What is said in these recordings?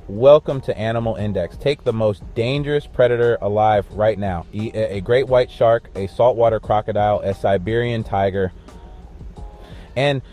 Welcome to Animal Index. Take the most dangerous predator alive right now. A great white shark, a saltwater crocodile, a Siberian tiger, and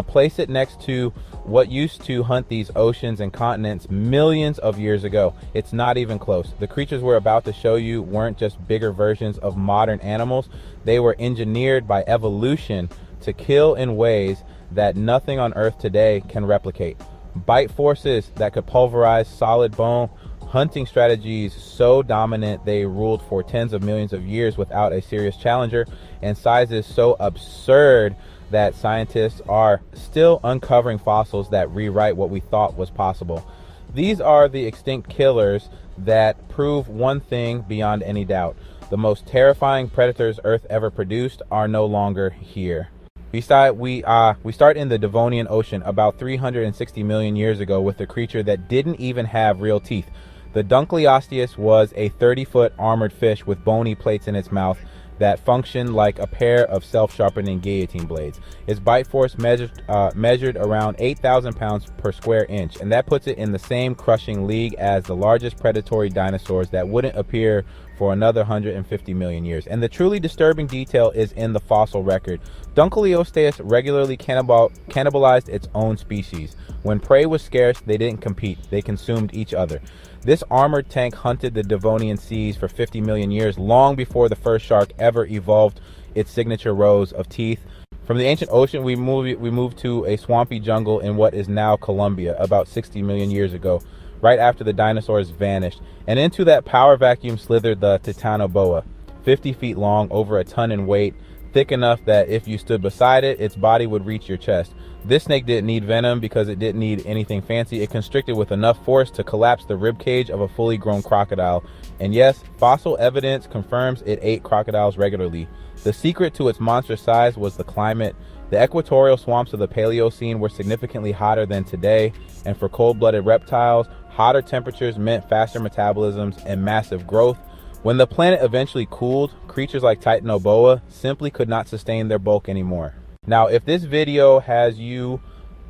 place it next to what used to hunt these oceans and continents millions of years ago. It's not even close. The creatures we're about to show you weren't just bigger versions of modern animals. They were engineered by evolution to kill in ways that nothing on Earth today can replicate. Bite forces that could pulverize solid bone, hunting strategies so dominant they ruled for tens of millions of years without a serious challenger, and sizes so absurd that scientists are still uncovering fossils that rewrite what we thought was possible. These are the extinct killers that prove one thing beyond any doubt. The most terrifying predators Earth ever produced are no longer here. We start in the Devonian Ocean about 360 million years ago with a creature that didn't even have real teeth. The Dunkleosteus was a 30-foot armored fish with bony plates in its mouth that functioned like a pair of self-sharpening guillotine blades. Its bite force measured around 8,000 pounds per square inch, and that puts it in the same crushing league as the largest predatory dinosaurs that wouldn't appear for another 150 million years. And the truly disturbing detail is in the fossil record. Dunkleosteus regularly cannibalized its own species. When prey was scarce, they didn't compete, they consumed each other. This armored tank hunted the Devonian seas for 50 million years, long before the first shark ever evolved its signature rows of teeth. From the ancient ocean, we moved to a swampy jungle in what is now Colombia about 60 million years ago, right after the dinosaurs vanished. And into that power vacuum slithered the Titanoboa, 50 feet long, over a ton in weight, thick enough that if you stood beside it, its body would reach your chest. This snake didn't need venom because it didn't need anything fancy. It constricted with enough force to collapse the rib cage of a fully grown crocodile. And yes, fossil evidence confirms it ate crocodiles regularly. The secret to its monstrous size was the climate. The equatorial swamps of the Paleocene were significantly hotter than today, and for cold-blooded reptiles, hotter temperatures meant faster metabolisms and massive growth. When the planet eventually cooled, creatures like Titanoboa simply could not sustain their bulk anymore. Now, if this video has you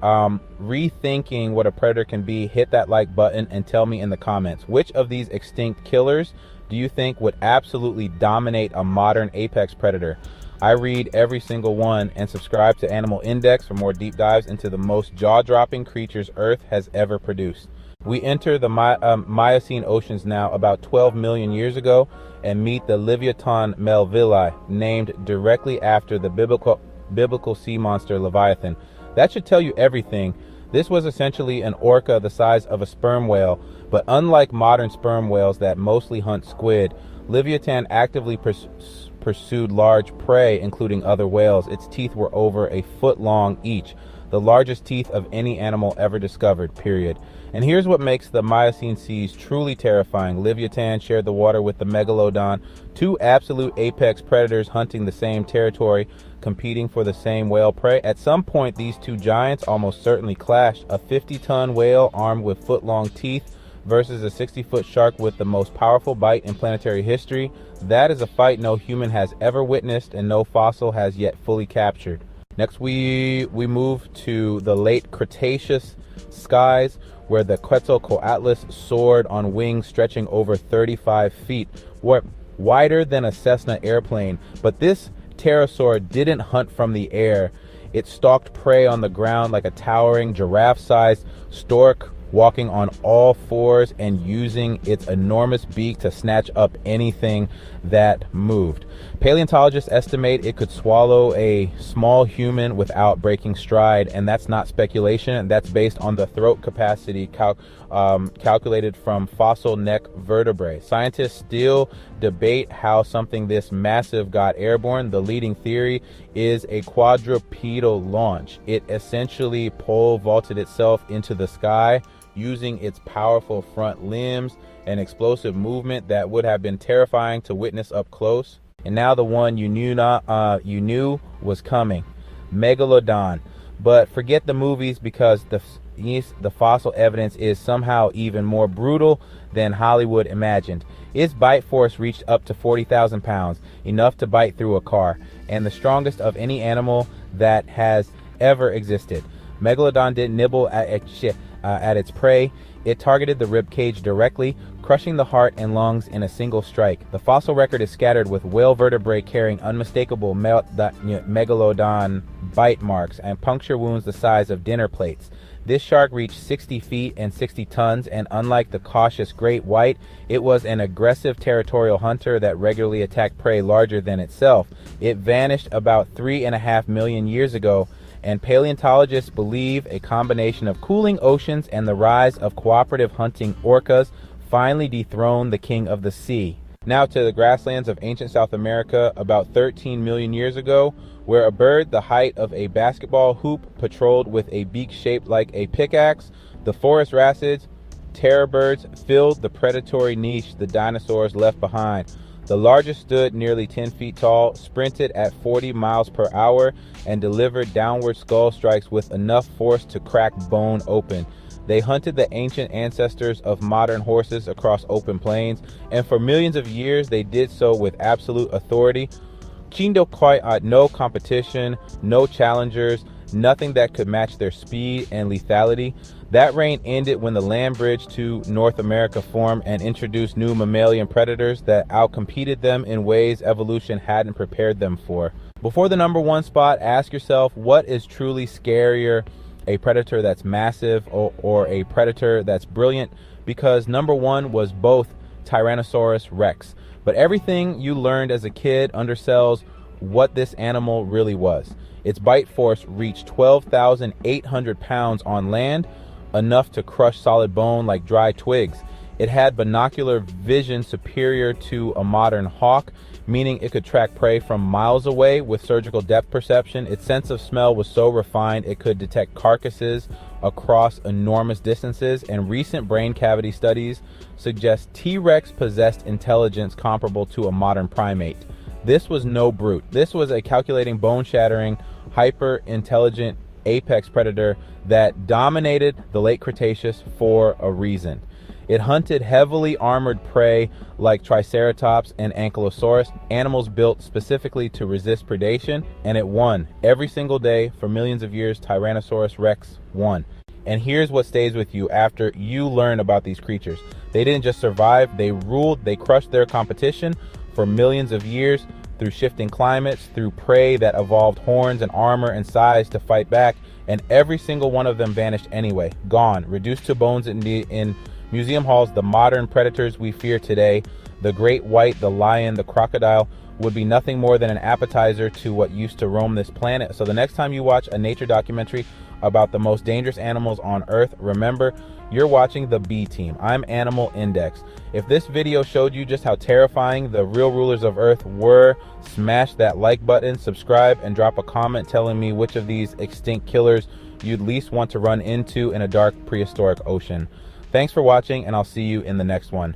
rethinking what a predator can be, hit that like button and tell me in the comments, which of these extinct killers do you think would absolutely dominate a modern apex predator? I read every single one, and subscribe to Animal Index for more deep dives into the most jaw-dropping creatures Earth has ever produced. We enter the Miocene oceans now about 12 million years ago and meet the Leviathan melvillei, named directly after the biblical sea monster Leviathan. That should tell you everything. This was essentially an orca the size of a sperm whale, but unlike modern sperm whales that mostly hunt squid, Leviathan actively pursued large prey, including other whales. Its teeth were over a foot long each, the largest teeth of any animal ever discovered, period. And here's what makes the Miocene seas truly terrifying. Leviathan shared the water with the Megalodon, two absolute apex predators hunting the same territory, competing for the same whale prey. At some point, these two giants almost certainly clashed. A 50-ton whale armed with foot-long teeth versus a 60-foot shark with the most powerful bite in planetary history. That is a fight no human has ever witnessed and no fossil has yet fully captured. Next, we move to the late Cretaceous skies, where the Quetzalcoatl soared on wings stretching over 35 feet, wider than a Cessna airplane. But this pterosaur didn't hunt from the air. It stalked prey on the ground like a towering giraffe-sized stork, walking on all fours and using its enormous beak to snatch up anything that moved. Paleontologists estimate it could swallow a small human without breaking stride, and that's not speculation. That's based on the throat capacity calculated from fossil neck vertebrae. Scientists still debate how something this massive got airborne. The leading theory is a quadrupedal launch. It essentially pole vaulted itself into the sky using its powerful front limbs and explosive movement that would have been terrifying to witness up close. And now the one you knew was coming, Megalodon. But forget the movies, because the fossil evidence is somehow even more brutal than Hollywood imagined. Its bite force reached up to 40,000 pounds, enough to bite through a car, and the strongest of any animal that has ever existed. Megalodon didn't nibble at at its prey. It targeted the rib cage directly, crushing the heart and lungs in a single strike. The fossil record is scattered with whale vertebrae carrying unmistakable Megalodon bite marks and puncture wounds the size of dinner plates. This shark reached 60 feet and 60 tons, and unlike the cautious great white, it was an aggressive territorial hunter that regularly attacked prey larger than itself. It vanished about 3.5 million years ago, and paleontologists believe a combination of cooling oceans and the rise of cooperative hunting orcas finally dethroned the king of the sea. Now to the grasslands of ancient South America about 13 million years ago, where a bird the height of a basketball hoop patrolled with a beak shaped like a pickaxe. The forest racids, terror birds, filled the predatory niche the dinosaurs left behind. The largest stood nearly 10 feet tall, sprinted at 40 miles per hour, and delivered downward skull strikes with enough force to crack bone open. They hunted the ancient ancestors of modern horses across open plains, and for millions of years they did so with absolute authority. No competition, no challengers, nothing that could match their speed and lethality. That reign ended when the land bridge to North America formed and introduced new mammalian predators that outcompeted them in ways evolution hadn't prepared them for. Before the number one spot, ask yourself, what is truly scarier, a predator that's massive or a predator that's brilliant? Because number one was both Tyrannosaurus Rex. But everything you learned as a kid undersells what this animal really was. Its bite force reached 12,800 pounds on land, enough to crush solid bone like dry twigs. It had binocular vision superior to a modern hawk, meaning it could track prey from miles away with surgical depth perception. Its sense of smell was so refined it could detect carcasses across enormous distances, and recent brain cavity studies suggest T-Rex possessed intelligence comparable to a modern primate. This was no brute. This was a calculating, bone-shattering, hyper-intelligent apex predator that dominated the late Cretaceous for a reason. It hunted heavily armored prey like Triceratops and Ankylosaurus, animals built specifically to resist predation, and it won. Every single day for millions of years, Tyrannosaurus Rex won. And here's what stays with you after you learn about these creatures. They didn't just survive, they ruled, they crushed their competition for millions of years through shifting climates, through prey that evolved horns and armor and size to fight back, and every single one of them vanished anyway, gone, reduced to bones in museum halls. The modern predators we fear today, the great white, the lion, the crocodile, would be nothing more than an appetizer to what used to roam this planet. So the next time you watch a nature documentary about the most dangerous animals on Earth, remember, you're watching the B Team. I'm Animal Index. If this video showed you just how terrifying the real rulers of Earth were, smash that like button, subscribe, and drop a comment telling me which of these extinct killers you'd least want to run into in a dark prehistoric ocean. Thanks for watching, and I'll see you in the next one.